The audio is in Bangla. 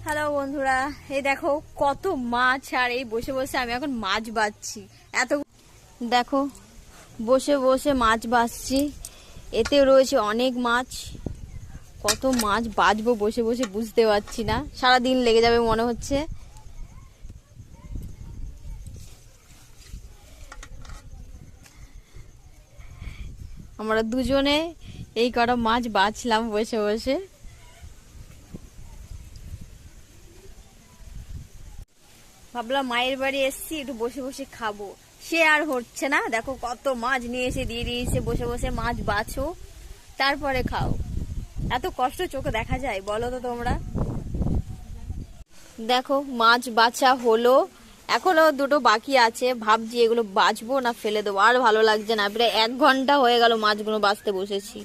হ্যালো বন্ধুরা, এই দেখো কত মাছ। আর এই বসে বসে আমি এখন মাছ বাছছি। এত দেখো বসে বসে মাছ বাছছি, এতে রয়েছে অনেক মাছ। কত মাছ বাছবো বসে বসে বুঝতে পারছি না, সারাদিন লেগে যাবে মনে হচ্ছে। আমরা দুজনে এই কটা মাছ বাছলাম বসে বসে। ভাবলাম মায়ের বাড়ি এসছি, একটু বসে বসে খাবো, সে আর হচ্ছে না। দেখো কত মাছ নিয়ে এসে দিয়ে দিয়েছে, বসে বসে মাছ বাছো তারপরে খাও। এত কষ্ট চোখে দেখা যায় বলো তো তোমরা? দেখো মাছ বাছা হলো, এখনো দুটো বাকি আছে। ভাবছি এগুলো বাছবো না ফেলে দেবো, আর ভালো লাগছে না। প্রায় 1 ঘন্টা হয়ে গেল মাছগুলো বাছতে বসেছি।